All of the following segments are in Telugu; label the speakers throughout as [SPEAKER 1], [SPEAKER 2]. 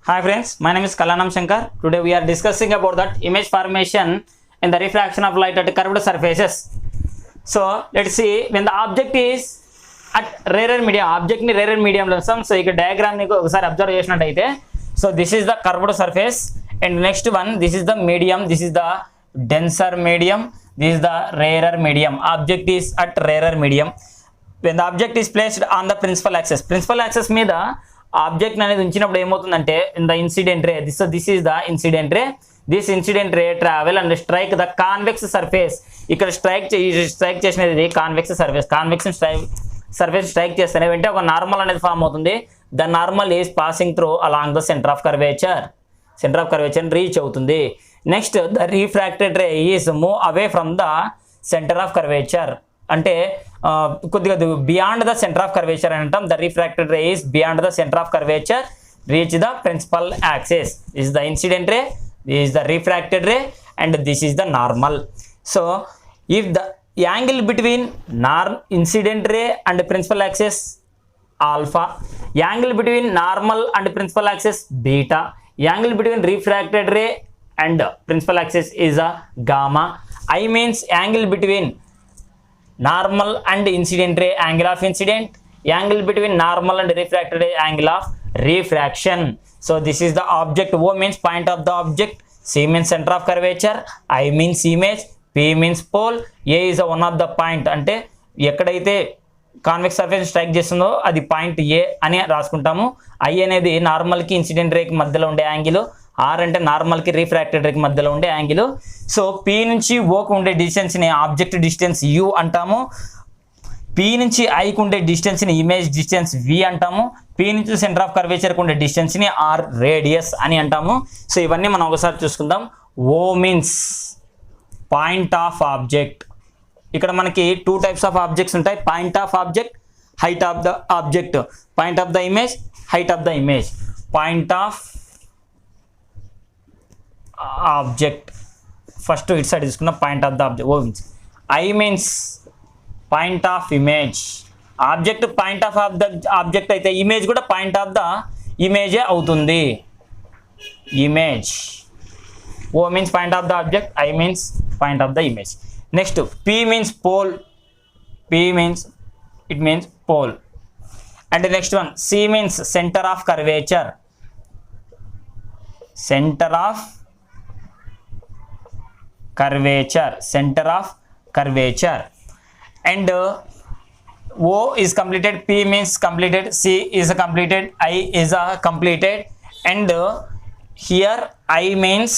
[SPEAKER 1] Hi friends, my name is Kalanam Shankar. Today we are discussing about that image formation and the refraction of light at curved surfaces. So let's see, when the object is at rarer medium, object ni rarer medium lo usam. So ఇక్కడ diagram ni ఒకసారి అబ్జర్వ్ చేసినట్టయితే, so this is the curved surface and next one, this is the medium, this is the denser medium, this is the rarer medium. Object is at rarer medium. When the object is placed on the principal axis మీద ఆబ్జెక్ట్ అనేది ఉంచినప్పుడు ఏమవుతుందంటే in the incident ray this is the incident ray this incident ray travel and strike the convex surface. ఇక్కడ స్ట్రైక్ చేసినది కాన్వెక్స్ సర్ఫేస్ స్ట్రైక్ చేస్తేనే వెంటనే ఒక నార్మల్ అనేది ఫామ్ అవుతుంది. The normal is passing through along the centre of curvature reach అవుతుంది. Next the refracted ray is move away from the centre of curvature, అంటే కొద్దిగా beyond the centre of curvature అని అంటాం. The refracted ray is beyond the centre of curvature reach the principal axis. Is the incident ray, is the refracted ray, and this is the normal. So if the angle between incident ray and principal axis alpha, angle between normal and principal axis beta, angle between refracted ray and principal axis is a gamma. I means angle between normal and incident ray, angle of incident, angle between normal and refracted ray, angle of refraction. So this is the object. O means point of the object, C means center of curvature, I means image, P means pole, A is one of the point. అంటే ఎక్కడైతే కాన్వెక్స్ సర్ఫేస్ స్ట్రైక్ చేస్తుందో అది పాయింట్ ఏ అని రాసుకుంటాము. I అనేది నార్మల్కి ఇన్సిడెంట్ రేకి మధ్యలో ఉండే యాంగిల్, R అంటే నార్మల్కి రిఫ్రాక్టెడ్ రేకి మధ్యలో ఉండే యాంగిల్. సో P నుంచి Oకు ఉండే డిస్టెన్స్ని ఆబ్జెక్ట్ డిస్టెన్స్ U అంటాము. P నుంచి Iకు ఉండే డిస్టెన్స్ని ఇమేజ్ డిస్టెన్స్ V అంటాము. P నుంచి సెంటర్ ఆఫ్ కర్వేచర్కి ఉండే డిస్టెన్స్ని R రేడియస్ అని అంటాము. సో ఇవన్నీ మనం ఒకసారి చూసుకుందాం. O means point of object. ఇక్కడ మనకి 2 టైప్స్ ఆఫ్ ఆబ్జెక్ట్స్ ఉంటాయి. Point of object, height of the object. Point of the image, height of the image. Point of object first ఇటు సైడ్ తీసుకున్న point of the object. O means I means point of image. Object point of the object అయితే ఇమేజ్ కూడా పాయింట్ ఆఫ్ ద ఇమేజే అవుతుంది. Image. O means point of the object, I means point of the image. Next P means pole. P means it means pole. And next one C means centre of curvature. Centre of curvature. And O is completed, P means completed, C is completed, I is completed, and here I means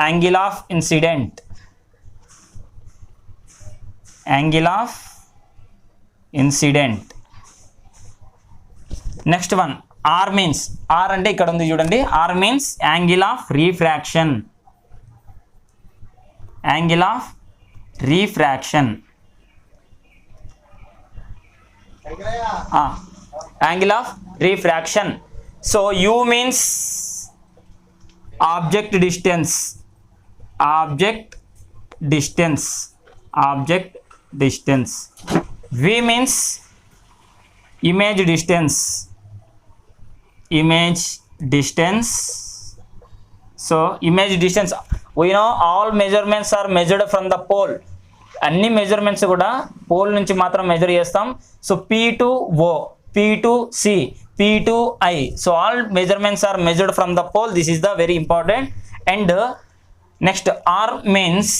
[SPEAKER 1] angle of incident. Next one R means, R అంటే ఇక్కడ ఉంది చూడండి, R means angle of refraction. Angle of refraction. Angle of refraction. So U means object distance. V means image distance. So image distance, we know all measurements are measured from the pole. అన్ని మెజర్మెంట్స్ కూడా పోల్ నుంచి మాత్రం మెజర్ చేస్తాం. So P to O, P to C, P to I. So all measurements are measured from the pole. This is the very important. And next R means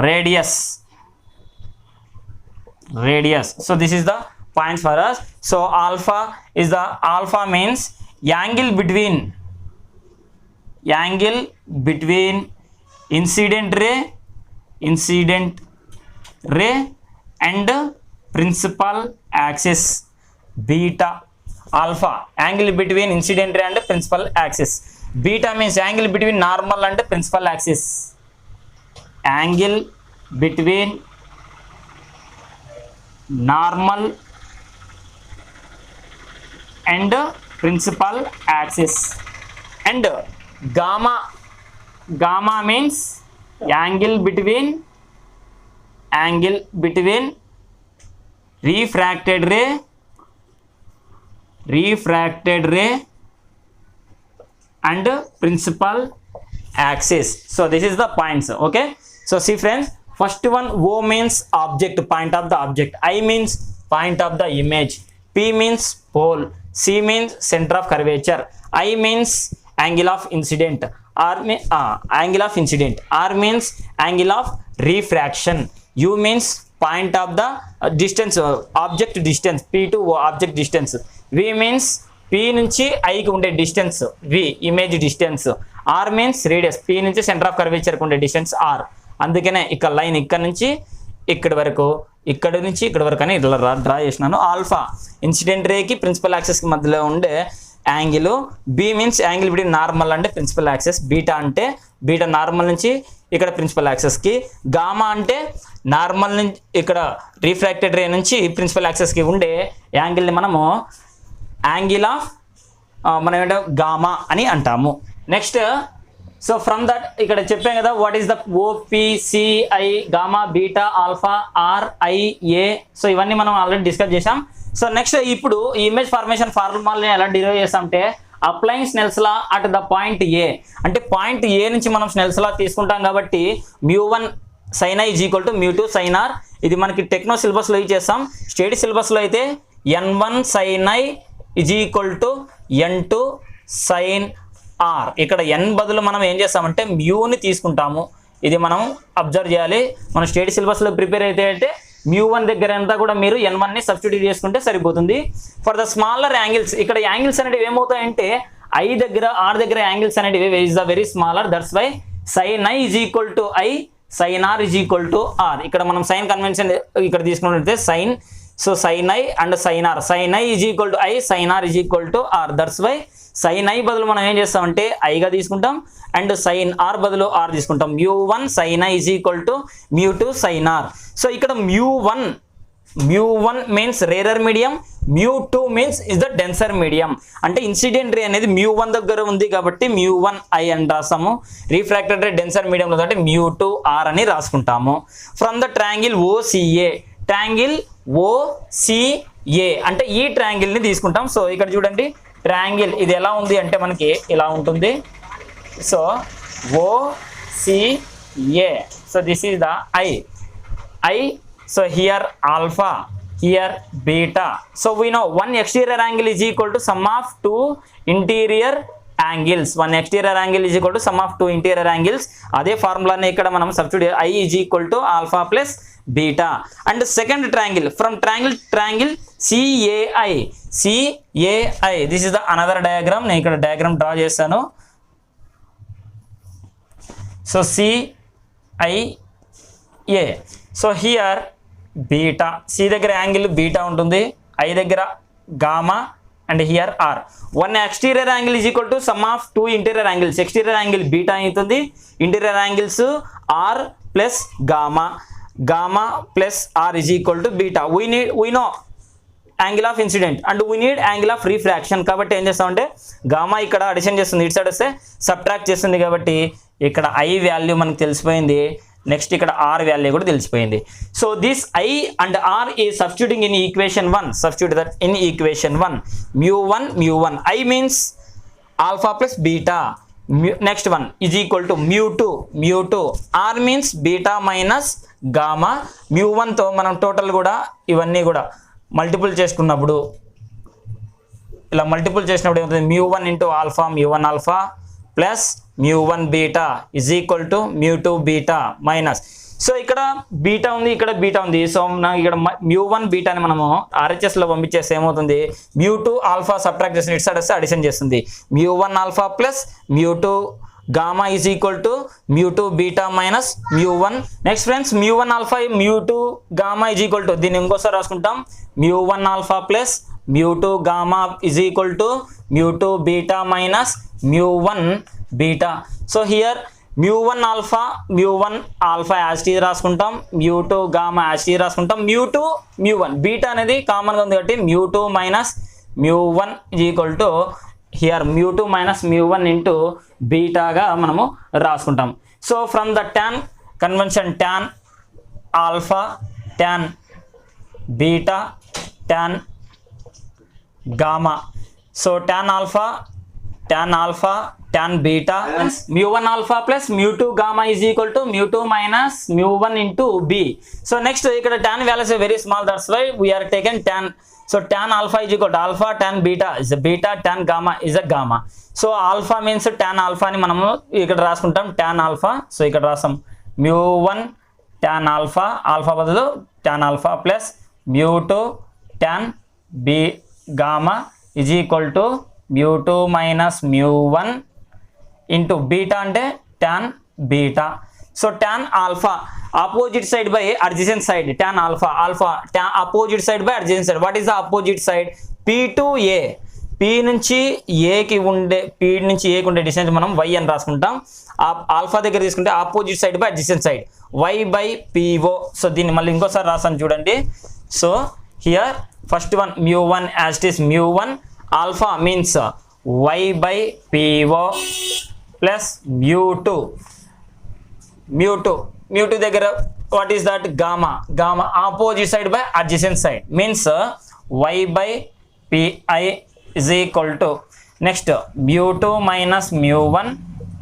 [SPEAKER 1] radius. So this is the points for us. So alpha means angle between incident ray and principal axis. Beta. Alpha angle between incident ray and principal axis. Beta means angle between normal and principal axis. Angle between normal and principal axis. And gamma means angle between refracted ray and principal axis. So this is the points. Okay, so see friends, first one, O means object, point of the object, I means point of the image, P means pole, C means center of curvature, I means angle of incident, angle of incident, R means angle of refraction, U means point of the distance, object distance, P to object distance, V means P నుంచి ఐకి ఉండే distance, V image distance, R means radius, P నుంచి సెంటర్ ఆఫ్ కర్వేచర్కి ఉండే డిస్టెన్స్ R. అందుకనే ఇక్కడ లైన్ ఇక్కడ నుంచి ఇక్కడి వరకు, ఇక్కడ నుంచి ఇక్కడ వరకు అని ఇలా డ్రా చేసినాను. ఆల్ఫా ఇన్సిడెంట్ రేకి ప్రిన్సిపల్ యాక్సెస్కి మధ్యలో ఉండే angle, B means angle between normal అంటే ప్రిన్సిపల్ యాక్సెస్, బీటా అంటే బీటా నార్మల్ నుంచి ఇక్కడ ప్రిన్సిపల్ యాక్సెస్కి, గామా అంటే నార్మల్ నుంచి ఇక్కడ రిఫ్రాక్టెడ్ రే నుంచి ప్రిన్సిపల్ యాక్సెస్కి ఉండే యాంగిల్ని మనము యాంగిల్ ఆఫ్ మనం ఏంటో గామా అని అంటాము. నెక్స్ట్, సో ఫ్రమ్ దట్ ఇక్కడ చెప్పాం కదా, what is the OPCI, gamma, beta, alpha, RIA. So ఇవన్నీ మనం ఆల్రెడీ డిస్కస్ చేసాం. సో నెక్స్ట్ ఇప్పుడు ఈ ఇమేజ్ ఫార్మేషన్ ఫార్ములాని ఎలా డిరైవ్ చేస్తామంటే, applying Snell's law at the point A, అంటే పాయింట్ ఏ నుంచి మనం స్నెల్స్ లా తీసుకుంటాం కాబట్టి μ1 sin i = μ2 sin r. ఇది మనకి టెక్నో సిలబస్లో ఇచ్చేస్తాం. స్టడీ సిలబస్లో అయితే n1 sin i = n2 sin r. ఇక్కడ n బదులు మనం ఏం చేస్తామంటే మ్యూని తీసుకుంటాము. ఇది మనం అబ్జర్వ్ చేయాలి. మనం స్టడీ సిలబస్లో ప్రిపేర్ అయితే μ1 దగ్గర అంతా కూడా మీరు n1ని సబ్స్టిట్యూట్ చేసుకుంటే సరిపోతుంది. ఫర్ ద స్మాలర్ యాంగిల్స్, ఇక్కడ యాంగిల్స్ అనేవి ఏమవుతాయంటే ఐ దగ్గర, ఆర్ దగ్గర యాంగిల్స్ అనేవి is the very smaller, that's why sin i = i, sin r = r. ఇక్కడ మనం సైన్ కన్వెన్షన్ ఇక్కడ తీసుకున్నట్లయితే sign, so sin i and sin r, sin i = i, sin r = r. That's why sin i బదులు మనం ఏం చేస్తామంటే ఐగా తీసుకుంటాం అండ్ sin r బదులు r తీసుకుంటాం. μ1 sin i = μ2 sin r. So ఇక్కడ μ1 means rarer medium, μ2 means is the denser medium. అంటే ఇన్సిడెంట్ రే అనేది μ1 దగ్గర ఉంది కాబట్టి μ1 i అని రాస్తాము. రిఫ్రాక్టెడ్ రే డెన్సర్ మీడియంలో అంటే μ2 r అని రాసుకుంటాము. From the triangle OCA, triangle OCA అంటే ఈ ట్రయాంగిల్ని తీసుకుంటాం. సో ఇక్కడ చూడండి, ట్రయాంగిల్ ఇది ఎలా ఉంది అంటే మనకి ఇలా ఉంటుంది. So OCA, so this is the I. So here alpha, here beta. So we know one exterior angle is equal to sum of two interior angles. One exterior angle is equal to sum of two interior angles. అదే ఫార్ములాని ఇక్కడ మనం substitute, I = alpha plus beta. And second triangle, from triangle CAI. This is the another diagram. నేను ఇక్కడ డయాగ్రామ్ డ్రా చేస్తాను. So CIA. So here beta, C దగ్గర యాంగిల్ బీటా ఉంటుంది, ఐ దగ్గర gamma and here R. One exterior angle is equal to sum of two interior angles. Exterior angle beta అవుతుంది, interior angles R plus gamma plus R is equal to beta. We know angle of incident and we need angle of refraction. కాబట్టి ఏం చేస్తామంటే గామా ఇక్కడ అడిషన్ చేస్తుంది, ఇటు సైడ్ వస్తే సబ్ట్రాక్ట్ చేస్తుంది. కాబట్టి ఇక్కడ ఐ వాల్యూ మనకు తెలిసిపోయింది, నెక్స్ట్ ఇక్కడ ఆర్ వాల్యూ కూడా తెలిసిపోయింది. So this I and R E substituting in equation 1. Substitute that in equation 1. μ1 I means alpha plus beta. Next one is equal to μ2 R means beta minus gamma. μ1తో మనం టోటల్ కూడా ఇవన్నీ కూడా మల్టిపుల్ చేసుకున్నప్పుడు, ఇలా మల్టిపుల్ చేసినప్పుడు ఏమవుతుంది, μ1 × alpha, μ1 alpha plus μ1 beta is equal to μ2 beta minus. So ఇక్కడ బీటా ఉంది, ఇక్కడ బీటా ఉంది. సో ఇక్కడ μ1 బీటాని మనము RHSలో పంపించేస్తే ఏమవుతుంది, μ2 ఆల్ఫా సబ్ట్రాక్ట్ చేసి ఇటు సైడ్ వస్తే అడిషన్ చేస్తుంది. μ1 alpha plus μ2 gamma is equal to μ2 beta minus μ1. Next friends, μ1 alpha μ2 gamma is equal to, దీన్ని ఇంకోసారి రాసుకుంటాం, μ1 alpha plus μ2 gamma is equal to μ2 beta minus μ1 beta. So here μ1 alpha as T రాసుకుంటాం, μ2 గామా యాజ్ టీ రాసుకుంటాం, μ1 బీటా అనేది కామన్గా ఉంది కాబట్టి μ2 minus μ1 is equal to here μ2 minus μ1 into బీటాగా మనము రాసుకుంటాం. So from the tan convention, tan alpha, tan beta, tan gamma. So tan alpha, tan tan beta mu1 alpha plus mu2 gamma is equal to mu2 minus mu1 into b. So next ఇక్కడ tan values are very small, that's why we are taken tan. So tan alpha is equal to alpha, tan beta is a beta, tan gamma is a gamma. So alpha means tan alpha అని మనము ఇక్కడ రాసుకుంటాం tan alpha. సో ఇక్కడ రాసాం mu1 tan alpha, alpha బదులు tan alpha plus mu2 tan b gamma is equal to mu2 minus mu1 into beta అంటే tan beta. So tan alpha opposite side by adjacent side, tan alpha tan opposite side by adjacent side. What is the opposite side? P to A. P నుంచి A కి ఉండే డిస్టెన్స్ మనం y అని రాసుకుంటాం. ఆల్ఫా దగ్గర తీసుకుంటే opposite side by adjacent side y by PO. So దీన్ని మళ్ళీ ఇంకోసారి రాసాను చూడండి. So here first one mu1 as it is mu1 alpha means y by PO plus mu2 దగ్గర what is that? gamma opposite side by adjacent side means y by pi is equal to next mu2 minus mu1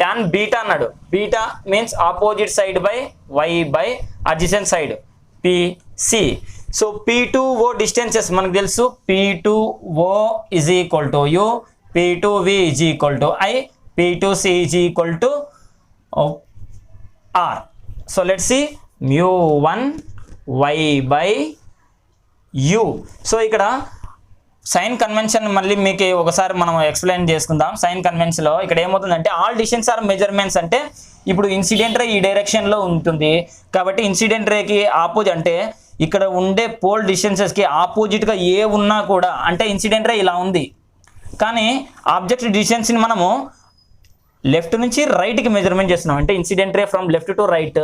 [SPEAKER 1] tan beta అన్నాడు. beta means opposite side by y by adjacent side pc. So p2o distances మనకు తెలుసు, p2o is equal to u, p2v is equal to I, p2c is equal to r. So let's see mu1 y by u. So ఇక్కడ సైన్ కన్వెన్షన్ మళ్ళీ మీకు ఒకసారి మనం ఎక్స్ప్లెయిన్ చేసుకుందాం. సైన్ కన్వెన్షన్లో ఇక్కడ ఏమవుతుందంటే ఆల్ డిస్టెన్స్ ఆర్ మెజర్మెంట్స్ అంటే ఇప్పుడు ఇన్సిడెంట్ రే ఈ డైరెక్షన్లో ఉంటుంది కాబట్టి ఇన్సిడెంట్ రేకి ఆపోజిట్ అంటే ఇక్కడ ఉండే పోల్ డిస్టెన్సెస్కి ఆపోజిట్గా ఏ ఉన్నా కూడా అంటే ఇన్సిడెంట్ రే ఇలా ఉంది కానీ ఆబ్జెక్ట్ డిస్టెన్స్ని మనము లెఫ్ట్ నుంచి రైట్కి మెజర్మెంట్ చేస్తున్నాం అంటే incident ray from left to right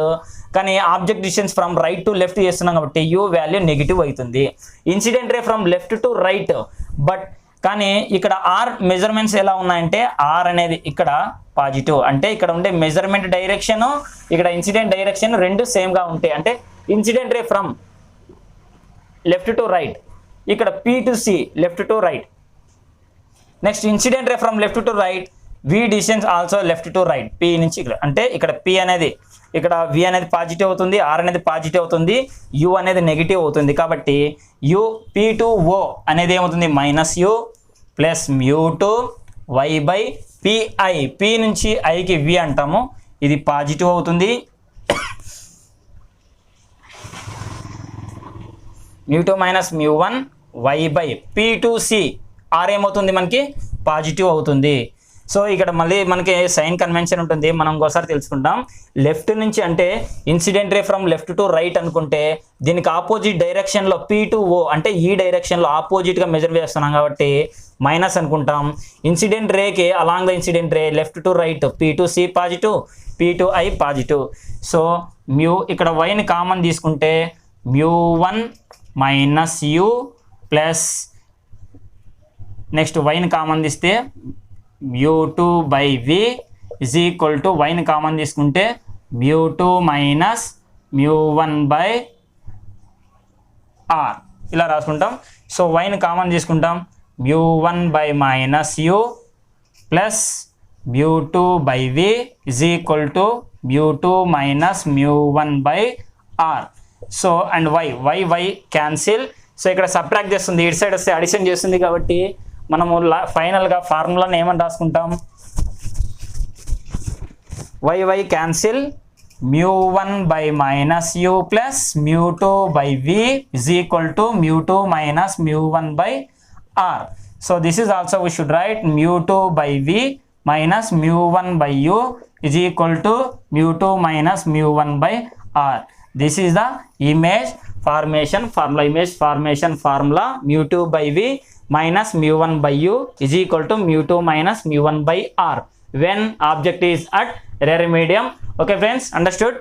[SPEAKER 1] కానీ object distance from right to left చేస్తున్నాం కాబట్టి యూ వాల్యూ నెగిటివ్ అవుతుంది. Incident ray from left to right but కానీ ఇక్కడ ఆర్ మెజర్మెంట్స్ ఎలా ఉన్నాయంటే ఆర్ అనేది ఇక్కడ పాజిటివ్ అంటే ఇక్కడ ఉండే మెజర్మెంట్ డైరెక్షన్ ఇక్కడ ఇన్సిడెంట్ డైరెక్షన్ రెండు సేమ్గా ఉంటాయి అంటే incident ray from left to right ఇక్కడ P to C left to right next incident ray from left to right v distance also left to right p నుంచి ఇక్కడ అంటే ఇక్కడ p అనేది ఇక్కడ v అనేది పాజిటివ్ అవుతుంది r అనేది పాజిటివ్ అవుతుంది u అనేది నెగిటివ్ అవుతుంది కాబట్టి u p to o అనేది ఏమవుతుంది minus u plus mu2 y by pi p నుంచి i కి v అంటాము ఇది పాజిటివ్ అవుతుంది mu2 minus mu1 y by p to c r ఏమవుతుంది మనకి పాజిటివ్ అవుతుంది. సో ఇక్కడ మళ్ళీ మనకి సైన్ కన్వెన్షన్ ఉంటుంది మనం ఇంకోసారి తెలుసుకుంటాం. లెఫ్ట్ నుంచి అంటే incident ray from left to right అనుకుంటే దీనికి ఆపోజిట్ డైరెక్షన్లో పీ టు ఓ అంటే ఈ డైరెక్షన్లో ఆపోజిట్గా మెజర్ చేస్తున్నాం కాబట్టి మైనస్ అనుకుంటాం. ఇన్సిడెంట్ రేకి along the incident ray left to right P to C positive P to I positive. So ఇక్కడ వైని కామన్ తీసుకుంటే mu1 minus u plus next వైని కామన్ తీస్తే mu2 by v is equal to y ని కామన్ తీసుకుంటే mu2 minus mu1 by r ఇలా రాసుకుంటాం. సో y ని కామన్ తీసుకుంటాం mu1 by minus u plus mu2 by v is equal to mu2 minus mu1 by r. So and y cancel. So ఇక్కడ సబ్ట్రాక్ట్ చేస్తుంది ఇటు సైడ్ వస్తే అడిషన్ చేస్తుంది కాబట్టి మనము ఫైనల్గా ఫార్ములాని ఏమని రాసుకుంటాం y cancel mu1 by minus u plus mu2 by v is equal to mu2 minus mu1 by r. So this is also we should write mu2 by v minus mu1 by u is equal to mu2 minus mu1 by r. This is the image formation formula mu2 by v minus mu1 by u is equal to mu2 minus mu1 by r when object is at rare medium. Okay friends, understood?